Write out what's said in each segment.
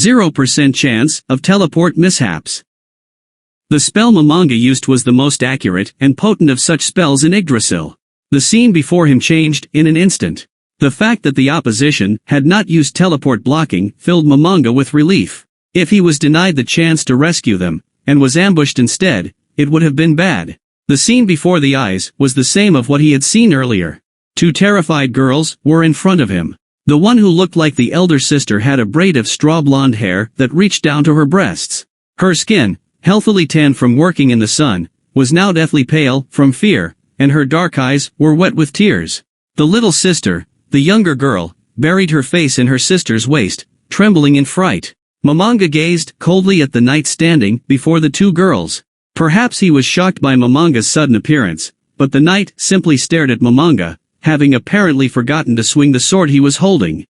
0% chance of teleport mishaps. The spell Momonga used was the most accurate and potent of such spells in Yggdrasil. The scene before him changed in an instant. The fact that the opposition had not used teleport blocking filled Momonga with relief. If he was denied the chance to rescue them, and was ambushed instead, it would have been bad. The scene before the eyes was the same of what he had seen earlier. Two terrified girls were in front of him. The one who looked like the elder sister had a braid of straw blonde hair that reached down to her breasts. Her skin, healthily tanned from working in the sun, was now deathly pale from fear, and her dark eyes were wet with tears. The little sister, the younger girl, buried her face in her sister's waist, trembling in fright. Momonga gazed coldly at the knight standing before the two girls. Perhaps he was shocked by Momonga's sudden appearance, but the knight simply stared at Momonga, having apparently forgotten to swing the sword he was holding.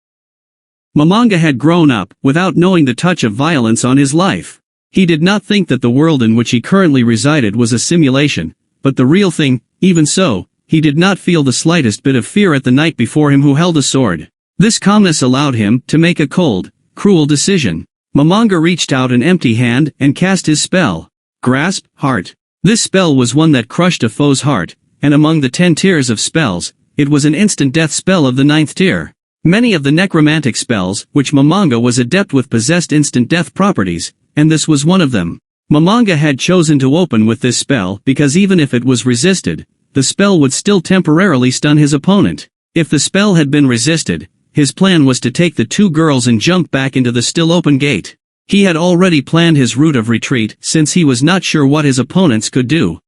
Momonga had grown up without knowing the touch of violence on his life. He did not think that the world in which he currently resided was a simulation, but the real thing. Even so, he did not feel the slightest bit of fear at the knight before him who held a sword. This calmness allowed him to make a cold, cruel decision. Momonga reached out an empty hand and cast his spell. Grasp, Heart. This spell was one that crushed a foe's heart, and among the 10 tiers of spells, it was an instant death spell of the 9th tier. Many of the necromantic spells, which Momonga was adept with, possessed instant death properties, and this was one of them. Momonga had chosen to open with this spell because even if it was resisted, the spell would still temporarily stun his opponent. If the spell had been resisted, his plan was to take the two girls and jump back into the still open gate. He had already planned his route of retreat since he was not sure what his opponents could do.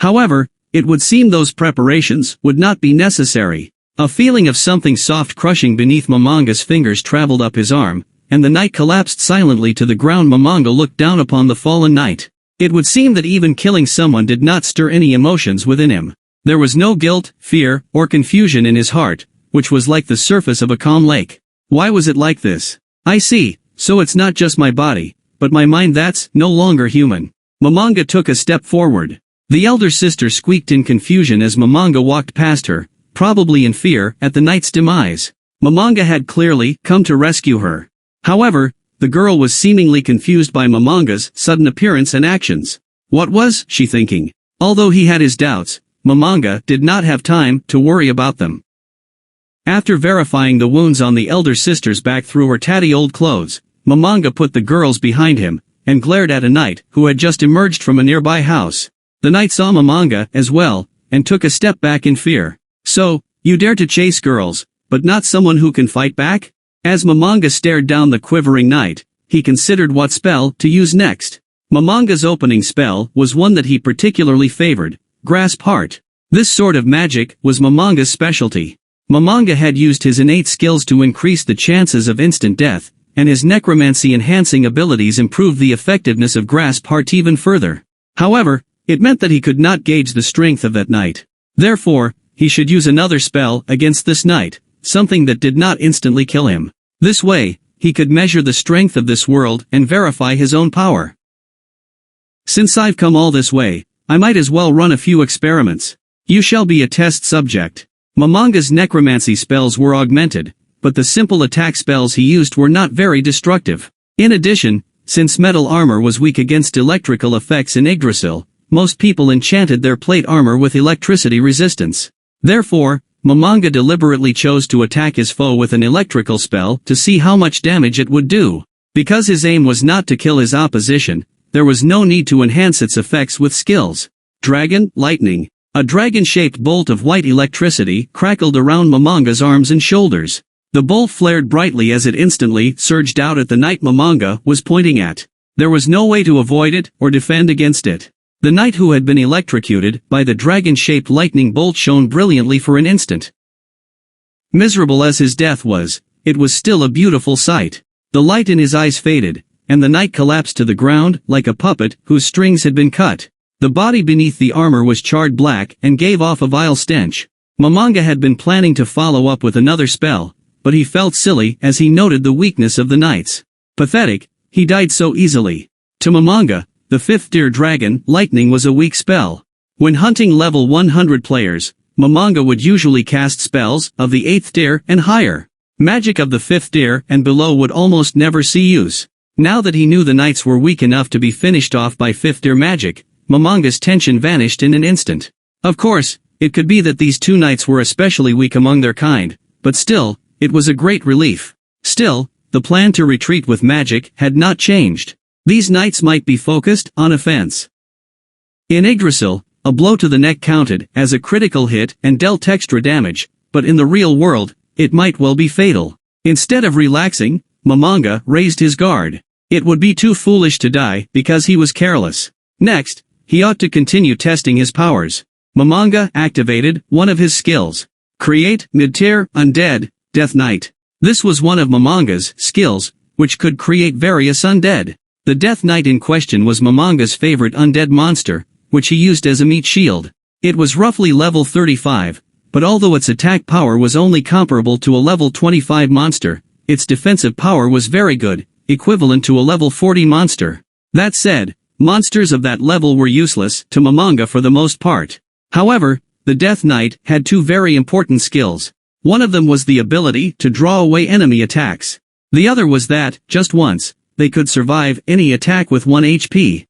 However, it would seem those preparations would not be necessary. A feeling of something soft crushing beneath Momonga's fingers traveled up his arm, and the knight collapsed silently to the ground. Momonga looked down upon the fallen knight. It would seem that even killing someone did not stir any emotions within him. There was no guilt, fear, or confusion in his heart, which was like the surface of a calm lake. Why was it like this? I see, so it's not just my body, but my mind that's no longer human. Momonga took a step forward. The elder sister squeaked in confusion as Momonga walked past her, probably in fear at the knight's demise. Momonga had clearly come to rescue her. However, the girl was seemingly confused by Momonga's sudden appearance and actions. What was she thinking? Although he had his doubts, Momonga did not have time to worry about them. After verifying the wounds on the elder sister's back through her tatty old clothes, Momonga put the girls behind him, and glared at a knight who had just emerged from a nearby house. The knight saw Momonga as well, and took a step back in fear. So, you dare to chase girls, but not someone who can fight back? As Momonga stared down the quivering knight, he considered what spell to use next. Momonga's opening spell was one that he particularly favored, Grasp Heart. This sort of magic was Momonga's specialty. Momonga had used his innate skills to increase the chances of instant death, and his necromancy-enhancing abilities improved the effectiveness of Grasp Heart even further. However, it meant that he could not gauge the strength of that knight. Therefore, he should use another spell against this knight, something that did not instantly kill him. This way, he could measure the strength of this world and verify his own power. Since I've come all this way, I might as well run a few experiments. You shall be a test subject. Momonga's necromancy spells were augmented, but the simple attack spells he used were not very destructive. In addition, since metal armor was weak against electrical effects in Yggdrasil, most people enchanted their plate armor with electricity resistance. Therefore, Momonga deliberately chose to attack his foe with an electrical spell to see how much damage it would do. Because his aim was not to kill his opposition, there was no need to enhance its effects with skills. Dragon, Lightning. A dragon-shaped bolt of white electricity crackled around Momonga's arms and shoulders. The bolt flared brightly as it instantly surged out at the knight Momonga was pointing at. There was no way to avoid it or defend against it. The knight who had been electrocuted by the dragon-shaped lightning bolt shone brilliantly for an instant. Miserable as his death was, it was still a beautiful sight. The light in his eyes faded, and the knight collapsed to the ground like a puppet whose strings had been cut. The body beneath the armor was charred black and gave off a vile stench. Momonga had been planning to follow up with another spell, but he felt silly as he noted the weakness of the knights. Pathetic, he died so easily. To Momonga, the 5th tier dragon, Lightning was a weak spell. When hunting level 100 players, Momonga would usually cast spells of the 8th tier and higher. Magic of the fifth tier and below would almost never see use. Now that he knew the knights were weak enough to be finished off by fifth tier magic, Momonga's tension vanished in an instant. Of course, it could be that these two knights were especially weak among their kind, but still, it was a great relief. Still, the plan to retreat with magic had not changed. These knights might be focused on offense. In Yggdrasil, a blow to the neck counted as a critical hit and dealt extra damage, but in the real world, it might well be fatal. Instead of relaxing, Momonga raised his guard. It would be too foolish to die because he was careless. Next, he ought to continue testing his powers. Momonga activated one of his skills. Create mid-tier undead Death Knight. This was one of Momonga's skills, which could create various undead. The Death Knight in question was Momonga's favorite undead monster, which he used as a meat shield. It was roughly level 35, but although its attack power was only comparable to a level 25 monster, its defensive power was very good, equivalent to a level 40 monster. That said, monsters of that level were useless to Momonga for the most part. However, the Death Knight had two very important skills. One of them was the ability to draw away enemy attacks. The other was that, just once, they could survive any attack with 1 HP.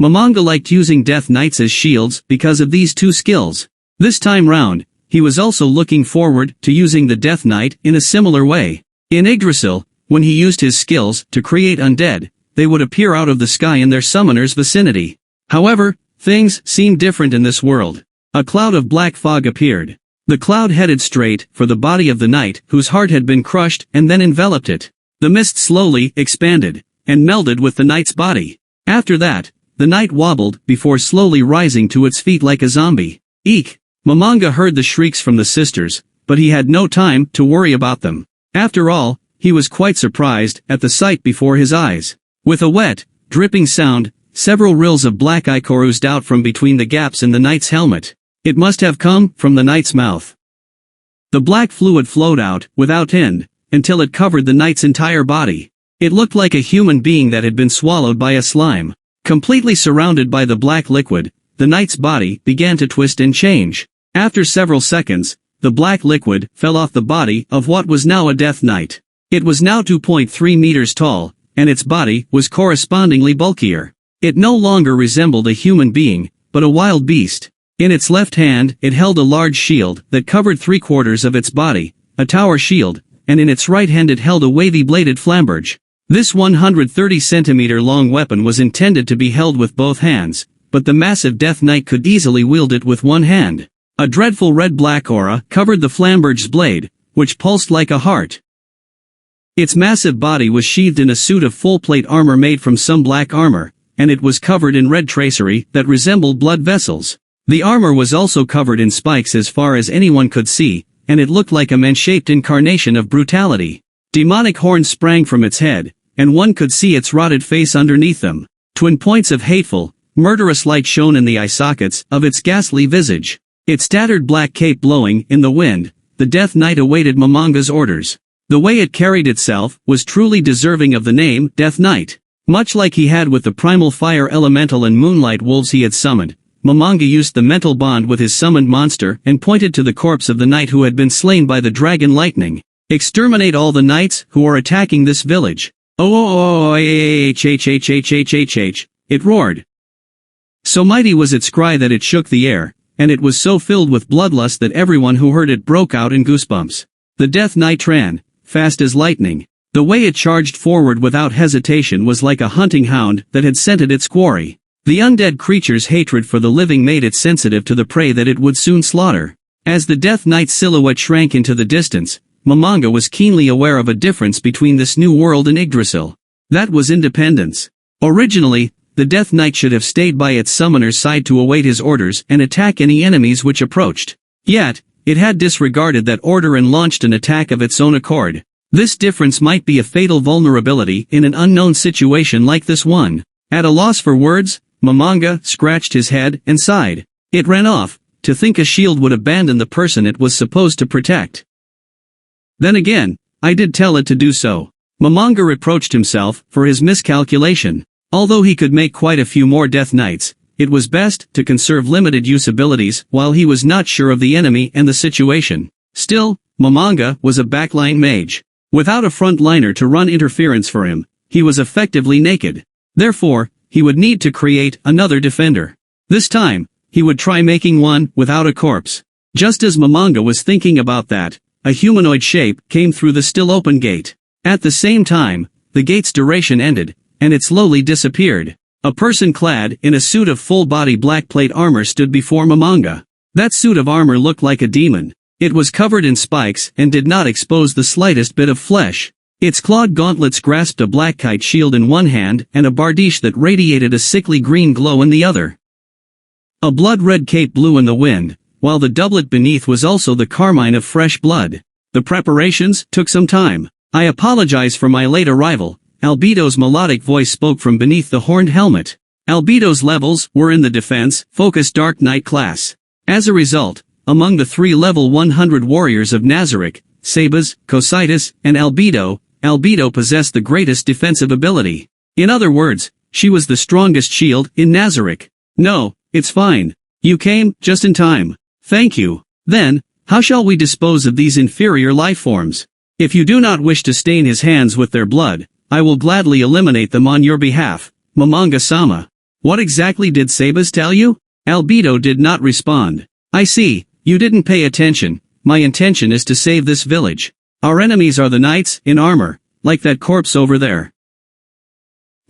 Momonga liked using Death Knights as shields because of these two skills. This time round, he was also looking forward to using the Death Knight in a similar way. In Yggdrasil, when he used his skills to create undead, they would appear out of the sky in their summoner's vicinity. However, things seemed different in this world. A cloud of black fog appeared. The cloud headed straight for the body of the knight whose heart had been crushed and then enveloped it. The mist slowly expanded and melded with the knight's body. After that, the knight wobbled before slowly rising to its feet like a zombie. Eek! Momonga heard the shrieks from the sisters, but he had no time to worry about them. After all, he was quite surprised at the sight before his eyes. With a wet, dripping sound, several rills of black ichor oozed out from between the gaps in the knight's helmet. It must have come from the knight's mouth. The black fluid flowed out, without end, until it covered the knight's entire body. It looked like a human being that had been swallowed by a slime. Completely surrounded by the black liquid, the knight's body began to twist and change. After several seconds, the black liquid fell off the body of what was now a Death Knight. It was now 2.3 meters tall, and its body was correspondingly bulkier. It no longer resembled a human being, but a wild beast. In its left hand, it held a large shield that covered 3/4 of its body, a tower shield, and in its right hand it held a wavy-bladed flamberge. This 130-centimeter-long weapon was intended to be held with both hands, but the massive Death Knight could easily wield it with one hand. A dreadful red-black aura covered the flamberge's blade, which pulsed like a heart. Its massive body was sheathed in a suit of full-plate armor made from some black armor, and it was covered in red tracery that resembled blood vessels. The armor was also covered in spikes as far as anyone could see, and it looked like a man-shaped incarnation of brutality. Demonic horns sprang from its head, and one could see its rotted face underneath them. Twin points of hateful, murderous light shone in the eye sockets of its ghastly visage. Its tattered black cape blowing in the wind, the Death Knight awaited Momonga's orders. The way it carried itself was truly deserving of the name Death Knight. Much like he had with the primal fire elemental and moonlight wolves he had summoned, Momonga used the mental bond with his summoned monster and pointed to the corpse of the knight who had been slain by the dragon lightning. Exterminate all the knights who are attacking this village. It roared. So mighty was its cry that it shook the air, and it was so filled with bloodlust that everyone who heard it broke out in goosebumps. The Death Knight ran, fast as lightning. The way it charged forward without hesitation was like a hunting hound that had scented its quarry. The undead creature's hatred for the living made it sensitive to the prey that it would soon slaughter. As the Death Knight's silhouette shrank into the distance, Momonga was keenly aware of a difference between this new world and Yggdrasil. That was independence. Originally, the Death Knight should have stayed by its summoner's side to await his orders and attack any enemies which approached. Yet, it had disregarded that order and launched an attack of its own accord. This difference might be a fatal vulnerability in an unknown situation like this one. At a loss for words, Momonga scratched his head and sighed. It ran off, to think a shield would abandon the person it was supposed to protect. Then again, I did tell it to do so. Momonga reproached himself for his miscalculation. Although he could make quite a few more Death Knights, it was best to conserve limited use abilities while he was not sure of the enemy and the situation. Still, Mamanga was a backline mage. Without a frontliner to run interference for him, he was effectively naked. Therefore, he would need to create another defender. This time, he would try making one without a corpse. Just as Mamanga was thinking about that, a humanoid shape came through the still open gate. At the same time, the gate's duration ended, and it slowly disappeared. A person clad in a suit of full-body black plate armor stood before Mamanga. That suit of armor looked like a demon. It was covered in spikes and did not expose the slightest bit of flesh. Its clawed gauntlets grasped a black kite shield in one hand and a bardiche that radiated a sickly green glow in the other. A blood-red cape blew in the wind, while the doublet beneath was also the carmine of fresh blood. The preparations took some time. "I apologize for my late arrival," Albedo's melodic voice spoke from beneath the horned helmet. Albedo's levels were in the defense-focused Dark Knight class. As a result, among the 3 level 100 warriors of Nazarick, Sabas, Cositus, and Albedo, Albedo possessed the greatest defensive ability. In other words, she was the strongest shield in Nazarick. "No, it's fine. You came just in time. Thank you. Then, how shall we dispose of these inferior life forms? If you do not wish to stain his hands with their blood, I will gladly eliminate them on your behalf, Mamanga-sama." "What exactly did Sabas tell you?" Albedo did not respond. "I see, you didn't pay attention. My intention is to save this village. Our enemies are the knights in armor, like that corpse over there."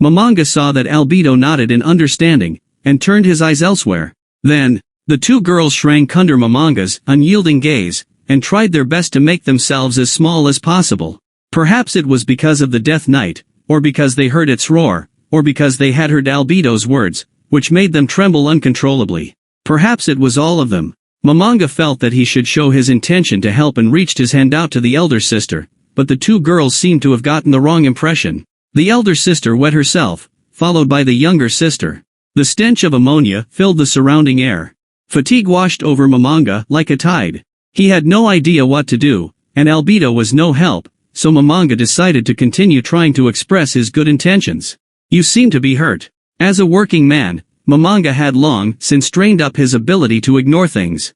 Mamanga saw that Albedo nodded in understanding, and turned his eyes elsewhere. Then, the two girls shrank under Mamanga's unyielding gaze, and tried their best to make themselves as small as possible. Perhaps it was because of the Death Knight, or because they heard its roar, or because they had heard Albedo's words, which made them tremble uncontrollably. Perhaps it was all of them. Mamanga felt that he should show his intention to help and reached his hand out to the elder sister, but the two girls seemed to have gotten the wrong impression. The elder sister wet herself, followed by the younger sister. The stench of ammonia filled the surrounding air. Fatigue washed over Mamanga like a tide. He had no idea what to do, and Albedo was no help, so Mamanga decided to continue trying to express his good intentions. "You seem to be hurt." As a working man, Mamanga had long since trained up his ability to ignore things.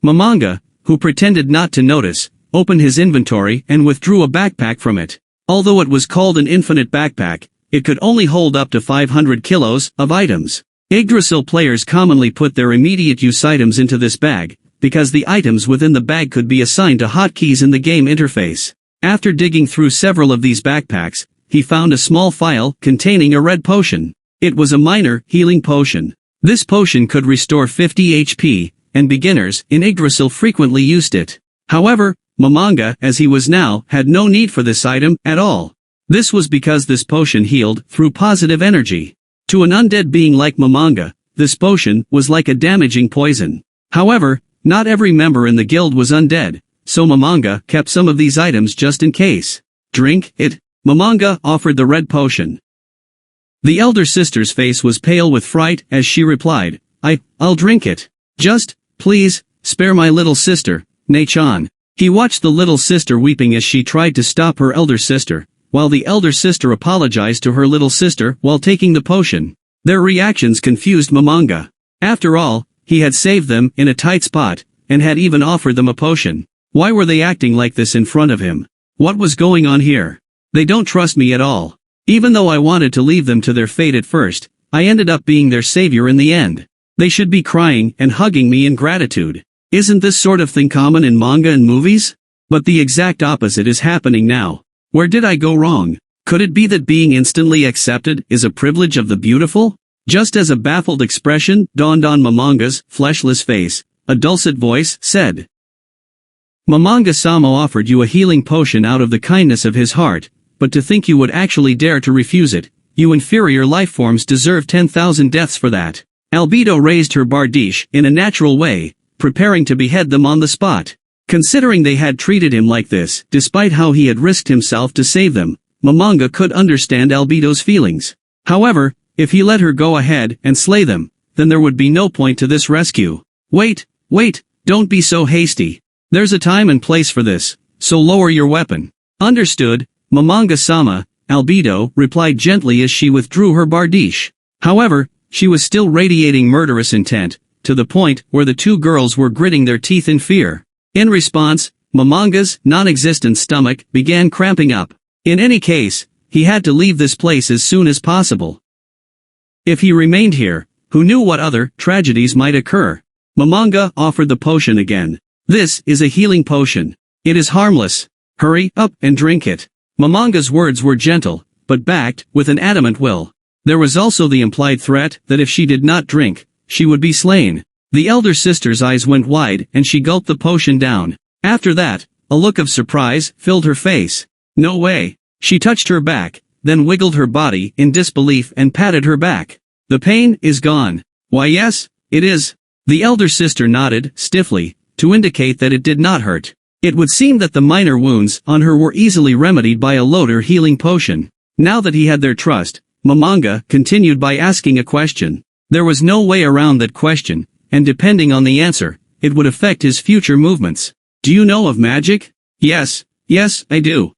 Mamanga, who pretended not to notice, opened his inventory and withdrew a backpack from it. Although it was called an infinite backpack, it could only hold up to 500 kilos of items. Yggdrasil players commonly put their immediate use items into this bag, because the items within the bag could be assigned to hotkeys in the game interface. After digging through several of these backpacks, he found a small phial containing a red potion. It was a minor healing potion. This potion could restore 50 HP, and beginners in Yggdrasil frequently used it. However, Mamanga, as he was now, had no need for this item at all. This was because this potion healed through positive energy. To an undead being like Mamanga, this potion was like a damaging poison. However, not every member in the guild was undead, so Mamanga kept some of these items just in case. "Drink it." Mamanga offered the red potion. The elder sister's face was pale with fright as she replied, I'll drink it. Just, please, spare my little sister, Nei-chan." He watched the little sister weeping as she tried to stop her elder sister, while the elder sister apologized to her little sister while taking the potion. Their reactions confused Mamanga. After all, he had saved them in a tight spot, and had even offered them a potion. Why were they acting like this in front of him? What was going on here? They don't trust me at all. Even though I wanted to leave them to their fate at first, I ended up being their savior in the end. They should be crying and hugging me in gratitude. Isn't this sort of thing common in manga and movies? But the exact opposite is happening now. Where did I go wrong? Could it be that being instantly accepted is a privilege of the beautiful? Just as a baffled expression dawned on Mamanga's fleshless face, a dulcet voice said, "Mamanga-sama offered you a healing potion out of the kindness of his heart, but to think you would actually dare to refuse it, you inferior lifeforms deserve 10,000 deaths for that." Albedo raised her bardiche in a natural way, preparing to behead them on the spot. Considering they had treated him like this, despite how he had risked himself to save them, Mamanga could understand Albedo's feelings. However, if he let her go ahead and slay them, then there would be no point to this rescue. Wait, don't be so hasty. There's a time and place for this, so lower your weapon." "Understood, Mamanga-sama," Albedo replied gently as she withdrew her bardiche. However, she was still radiating murderous intent, to the point where the two girls were gritting their teeth in fear. In response, Mamanga's non-existent stomach began cramping up. In any case, he had to leave this place as soon as possible. If he remained here, who knew what other tragedies might occur? Mamanga offered the potion again. This is a healing potion. It is harmless. Hurry up and drink it. Mamanga's words were gentle, but backed with an adamant will. There was also the implied threat that if she did not drink, she would be slain. The elder sister's eyes went wide and she gulped the potion down. After that, a look of surprise filled her face. No way. She touched her back, then wiggled her body in disbelief and patted her back. The pain is gone. Why yes, it is. The elder sister nodded, stiffly, to indicate that it did not hurt. It would seem that the minor wounds on her were easily remedied by a loader healing potion. Now that he had their trust, Mamanga continued by asking a question. There was no way around that question, and depending on the answer, it would affect his future movements. Do you know of magic? Yes, I do.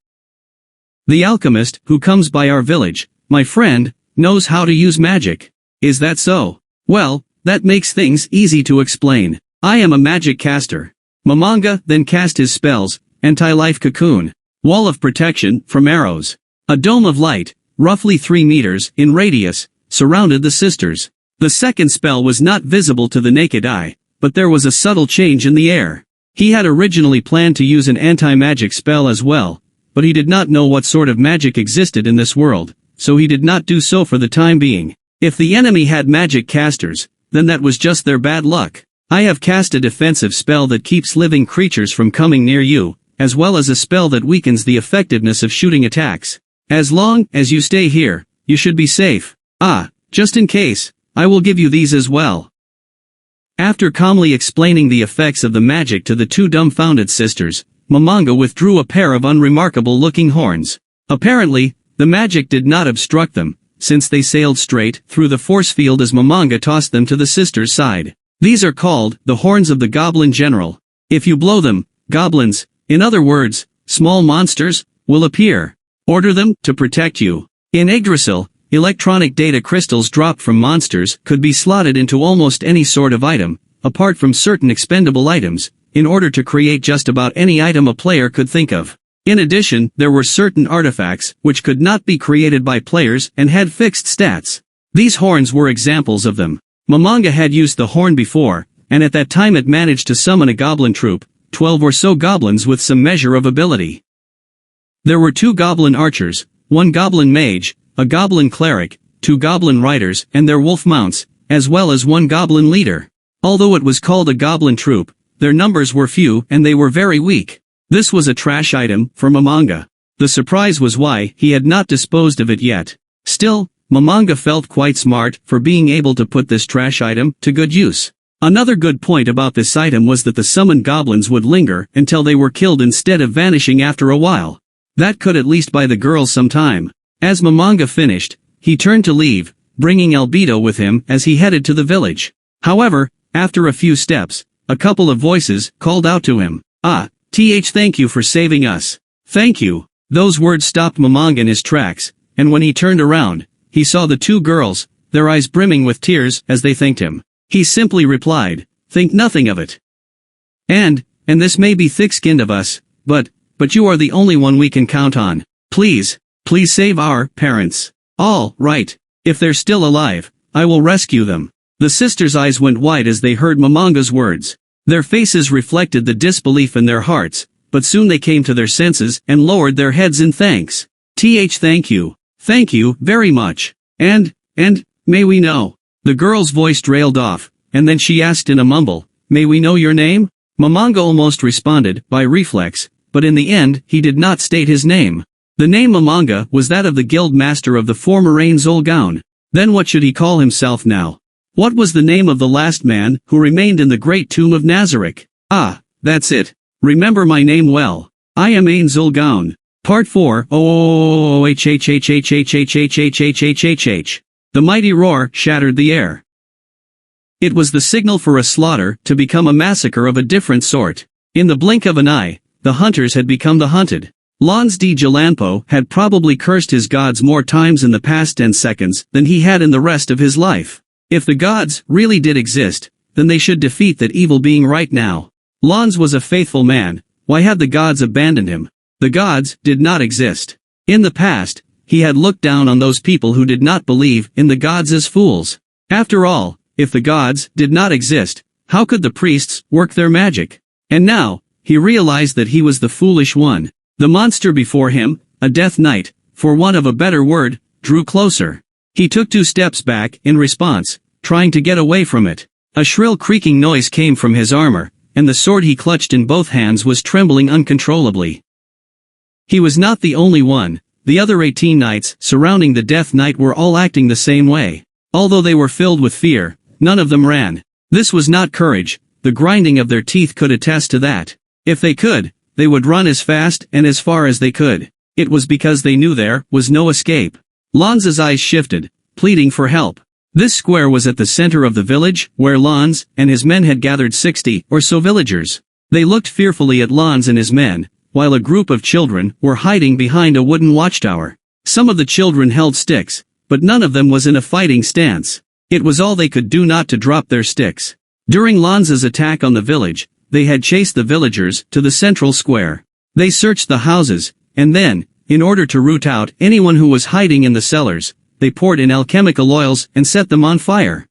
The alchemist who comes by our village, my friend, knows how to use magic. Is that so? Well, that makes things easy to explain. I am a magic caster. Mamanga then cast his spells, anti-life cocoon, wall of protection from arrows. A dome of light, roughly 3 meters in radius, surrounded the sisters. The second spell was not visible to the naked eye, but there was a subtle change in the air. He had originally planned to use an anti-magic spell as well, but he did not know what sort of magic existed in this world, so he did not do so for the time being. If the enemy had magic casters, then that was just their bad luck. I have cast a defensive spell that keeps living creatures from coming near you, as well as a spell that weakens the effectiveness of shooting attacks. As long as you stay here, you should be safe. Just in case, I will give you these as well. After calmly explaining the effects of the magic to the two dumbfounded sisters, Mamanga withdrew a pair of unremarkable-looking horns. Apparently, the magic did not obstruct them, since they sailed straight through the force field as Mamanga tossed them to the sisters' side. These are called the horns of the Goblin General. If you blow them, goblins, in other words, small monsters, will appear. Order them to protect you. In Yggdrasil, electronic data crystals dropped from monsters could be slotted into almost any sort of item, apart from certain expendable items, in order to create just about any item a player could think of. In addition, there were certain artifacts which could not be created by players and had fixed stats. These horns were examples of them. Mamanga had used the horn before, and at that time it managed to summon a goblin troop, 12 or so goblins with some measure of ability. There were 2 goblin archers, 1 goblin mage, a goblin cleric, 2 goblin riders and their wolf mounts, as well as 1 goblin leader. Although it was called a goblin troop, their numbers were few and they were very weak. This was a trash item for Mamanga. The surprise was why he had not disposed of it yet. Still, Mamanga felt quite smart for being able to put this trash item to good use. Another good point about this item was that the summoned goblins would linger until they were killed instead of vanishing after a while. That could at least buy the girls some time. As Mamanga finished, he turned to leave, bringing Albedo with him as he headed to the village. However, after a few steps, a couple of voices called out to him. Thank you for saving us. Thank you. Those words stopped Mamanga in his tracks, and when he turned around, he saw the 2 girls, their eyes brimming with tears as they thanked him. He simply replied, "Think nothing of it. And this may be thick-skinned of us, but you are the only one we can count on. Please save our parents." "All right. If they're still alive, I will rescue them." The sisters' eyes went wide as they heard Mamanga's words. Their faces reflected the disbelief in their hearts, but soon they came to their senses and lowered their heads in thanks. Thank you. Thank you very much. And, may we know?" The girl's voice trailed off, and then she asked in a mumble, "May we know your name?" Mamanga almost responded, by reflex, but in the end he did not state his name. The name Mamanga was that of the guild master of the former Ain Zolgaun. Then what should he call himself now? What was the name of the last man who remained in the great tomb of Nazarick? That's it. Remember my name well. I am Ain Zolgaun. Part 4. The mighty roar shattered the air. It was the signal for a slaughter to become a massacre of a different sort. In the blink of an eye, the hunters had become the hunted. Lons de Jalanpo had probably cursed his gods more times in the past 10 seconds than he had in the rest of his life. If the gods really did exist, then they should defeat that evil being right now. Lons was a faithful man, Why had the gods abandoned him? The gods did not exist. In the past, he had looked down on those people who did not believe in the gods as fools. After all, if the gods did not exist, how could the priests work their magic? And now, he realized that he was the foolish one. The monster before him, a death knight, for want of a better word, drew closer. He took 2 steps back in response, trying to get away from it. A shrill creaking noise came from his armor, and the sword he clutched in both hands was trembling uncontrollably. He was not the only one. The other 18 knights surrounding the Death Knight were all acting the same way. Although they were filled with fear, none of them ran. This was not courage, the grinding of their teeth could attest to that. If they could, they would run as fast and as far as they could. It was because they knew there was no escape. Lanza's eyes shifted, pleading for help. This square was at the center of the village, where Lanz and his men had gathered 60 or so villagers. They looked fearfully at Lanz and his men, while a group of children were hiding behind a wooden watchtower. Some of the children held sticks, but none of them was in a fighting stance. It was all they could do not to drop their sticks. During Lanza's attack on the village, they had chased the villagers to the central square. They searched the houses, and then, in order to root out anyone who was hiding in the cellars, they poured in alchemical oils and set them on fire.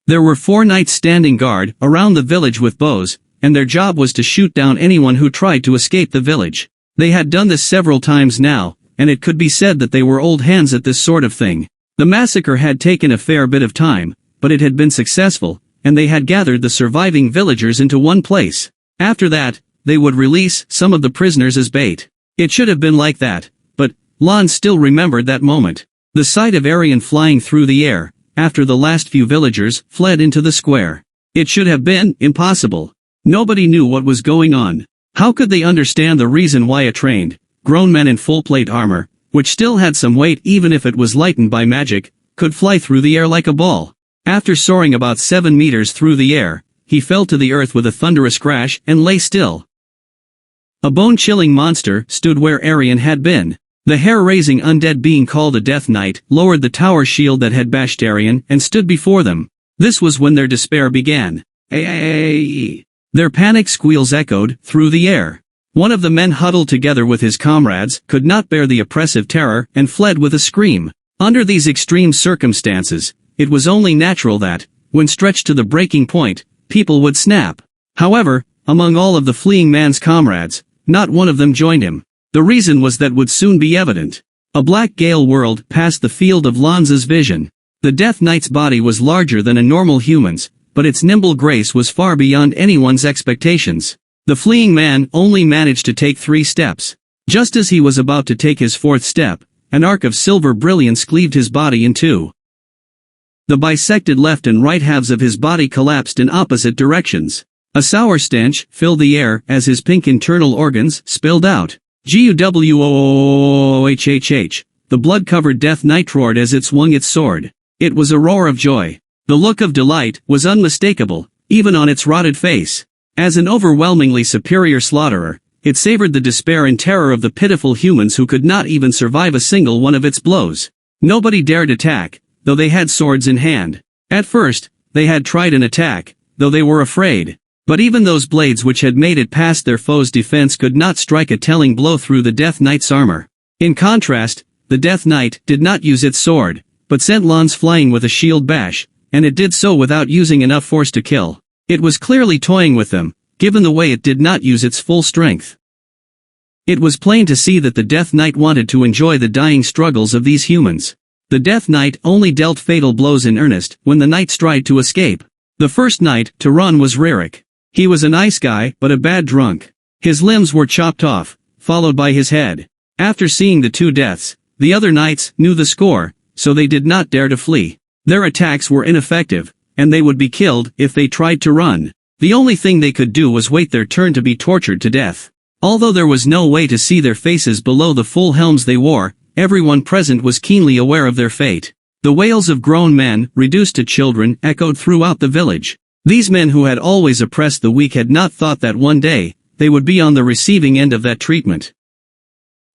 There were 4 knights standing guard around the village with bows, and their job was to shoot down anyone who tried to escape the village. They had done this several times now, and it could be said that they were old hands at this sort of thing. The massacre had taken a fair bit of time, but it had been successful, and they had gathered the surviving villagers into one place. After that, they would release some of the prisoners as bait. It should have been like that, but Lon still remembered that moment. The sight of Arian flying through the air, after the last few villagers fled into the square. It should have been impossible. Nobody knew what was going on. How could they understand the reason why a trained, grown man in full plate armor, which still had some weight even if it was lightened by magic, could fly through the air like a ball? After soaring about 7 meters through the air, he fell to the earth with a thunderous crash and lay still. A bone-chilling monster stood where Arian had been. The hair-raising undead being called a Death Knight lowered the tower shield that had bashed Arian and stood before them. This was when their despair began. Their panic squeals echoed through the air. One of the men huddled together with his comrades could not bear the oppressive terror and fled with a scream. Under these extreme circumstances, it was only natural that, when stretched to the breaking point, people would snap. However, among all of the fleeing man's comrades, not one of them joined him. The reason was that would soon be evident. A black gale whirled past the field of Lanza's vision. The Death Knight's body was larger than a normal human's, but its nimble grace was far beyond anyone's expectations. The fleeing man only managed to take 3 steps. Just as he was about to take his 4th step, an arc of silver brilliance cleaved his body in 2. The bisected left and right halves of his body collapsed in opposite directions. A sour stench filled the air as his pink internal organs spilled out. Guwoohhh. The blood-covered Death Knight roared as it swung its sword. It was a roar of joy. The look of delight was unmistakable, even on its rotted face. As an overwhelmingly superior slaughterer, it savored the despair and terror of the pitiful humans who could not even survive a single one of its blows. Nobody dared attack, though they had swords in hand. At first, they had tried an attack, though they were afraid. But even those blades which had made it past their foe's defense could not strike a telling blow through the Death Knight's armor. In contrast, the Death Knight did not use its sword, but sent Lanz flying with a shield bash, and it did so without using enough force to kill. It was clearly toying with them, given the way it did not use its full strength. It was plain to see that the Death Knight wanted to enjoy the dying struggles of these humans. The Death Knight only dealt fatal blows in earnest when the knights tried to escape. The first knight to run was Ririk. He was a nice guy but a bad drunk. His limbs were chopped off, followed by his head. After seeing the 2 deaths, the other knights knew the score, so they did not dare to flee. Their attacks were ineffective, and they would be killed if they tried to run. The only thing they could do was wait their turn to be tortured to death. Although there was no way to see their faces below the full helms they wore, everyone present was keenly aware of their fate. The wails of grown men, reduced to children, echoed throughout the village. These men who had always oppressed the weak had not thought that one day, they would be on the receiving end of that treatment.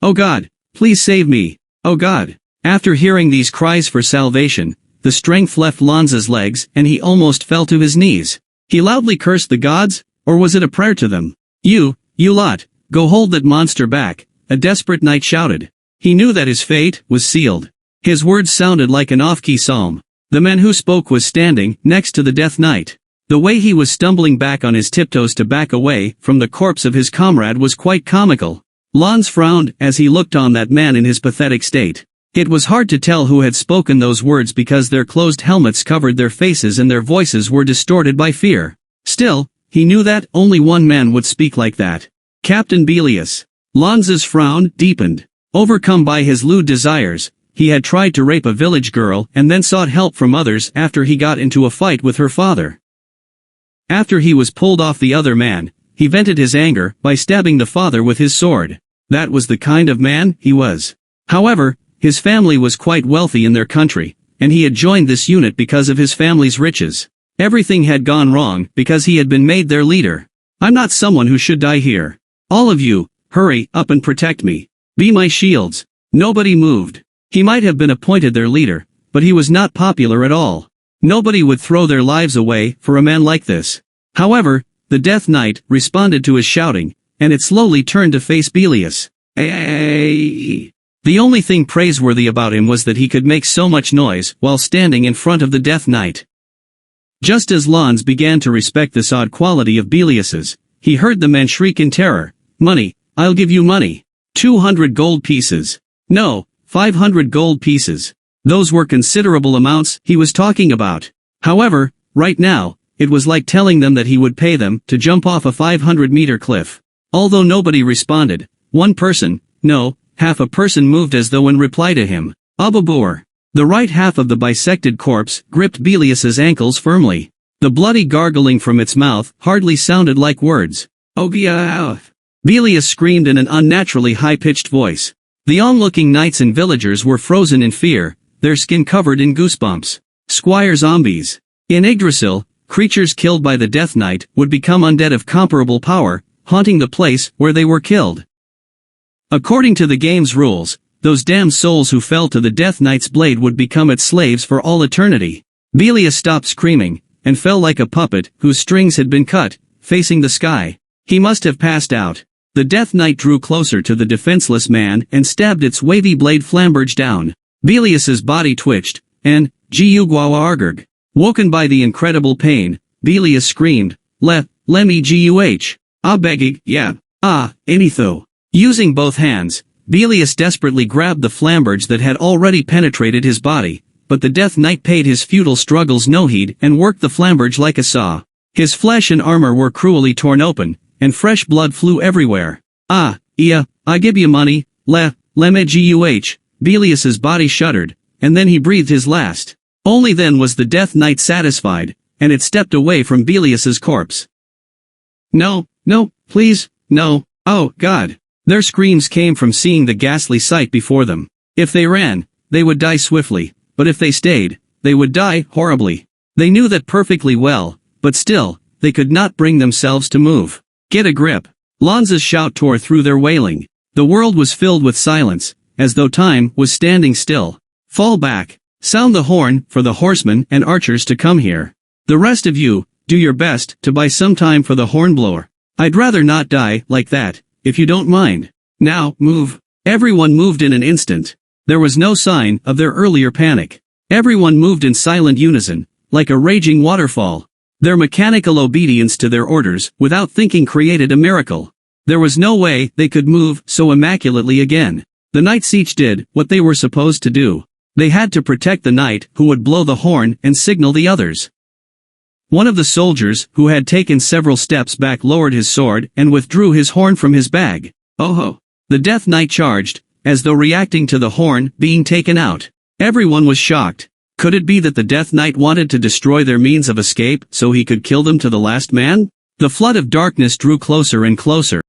"Oh God, please save me, oh God." After hearing these cries for salvation, the strength left Lanza's legs and he almost fell to his knees. He loudly cursed the gods, or was it a prayer to them? You "You lot, go hold that monster back," a desperate knight shouted. He knew that his fate was sealed. His words sounded like an off-key psalm. The man who spoke was standing next to the Death Knight. The way he was stumbling back on his tiptoes to back away from the corpse of his comrade was quite comical. Lons frowned as he looked on that man in his pathetic state. It was hard to tell who had spoken those words because their closed helmets covered their faces and their voices were distorted by fear. Still, he knew that only one man would speak like that. Captain Belius. Lons's frown deepened. Overcome by his lewd desires, he had tried to rape a village girl and then sought help from others after he got into a fight with her father. After he was pulled off the other man, he vented his anger by stabbing the father with his sword. That was the kind of man he was. However, his family was quite wealthy in their country, and he had joined this unit because of his family's riches. Everything had gone wrong because he had been made their leader. "I'm not someone who should die here. All of you, hurry up and protect me. Be my shields." Nobody moved. He might have been appointed their leader, but he was not popular at all. Nobody would throw their lives away for a man like this. However, the Death Knight responded to his shouting, and it slowly turned to face Belius. Hey! The only thing praiseworthy about him was that he could make so much noise while standing in front of the Death Knight. Just as Lons began to respect this odd quality of Belius's, he heard the man shriek in terror, "Money, I'll give you money. 200 gold pieces. No, 500 gold pieces." Those were considerable amounts he was talking about. However, right now, it was like telling them that he would pay them to jump off a 500-meter cliff. Although nobody responded, one person, no, half a person moved as though in reply to him. Ababur. The right half of the bisected corpse gripped Belius's ankles firmly. The bloody gargling from its mouth hardly sounded like words. "Ogia!" Belius screamed in an unnaturally high-pitched voice. The onlooking knights and villagers were frozen in fear, their skin covered in goosebumps. Squire zombies. In Yggdrasil, creatures killed by the Death Knight would become undead of comparable power, haunting the place where they were killed. According to the game's rules, those damned souls who fell to the Death Knight's blade would become its slaves for all eternity. Belius stopped screaming, and fell like a puppet whose strings had been cut, facing the sky. He must have passed out. The Death Knight drew closer to the defenseless man and stabbed its wavy blade flamberge down. Belius's body twitched, and, Guarg. Woken by the incredible pain, Belius screamed, Lemme guh. Begging, yeah. Anytho. Using both hands, Belius desperately grabbed the flamberge that had already penetrated his body, but the Death Knight paid his futile struggles no heed and worked the flamberge like a saw. His flesh and armor were cruelly torn open, and fresh blood flew everywhere. I give you money, lemme guh. Belius's body shuddered, and then he breathed his last. Only then was the Death Knight satisfied, and it stepped away from Belius's corpse. No, please, no, oh God. Their screams came from seeing the ghastly sight before them. If they ran, they would die swiftly, but if they stayed, they would die horribly. They knew that perfectly well, but still, they could not bring themselves to move. Get a grip. Lons's shout tore through their wailing. The world was filled with silence, as though time was standing still. Fall back. Sound the horn for the horsemen and archers to come here. The rest of you, do your best to buy some time for the hornblower. I'd rather not die like that, if you don't mind. Now, move. Everyone moved in an instant. There was no sign of their earlier panic. Everyone moved in silent unison, like a raging waterfall. Their mechanical obedience to their orders without thinking created a miracle. There was no way they could move so immaculately again. The knights each did what they were supposed to do. They had to protect the knight who would blow the horn and signal the others. One of the soldiers who had taken several steps back lowered his sword and withdrew his horn from his bag. Oh! The Death Knight charged, as though reacting to the horn being taken out. Everyone was shocked. Could it be that the Death Knight wanted to destroy their means of escape so he could kill them to the last man? The flood of darkness drew closer and closer,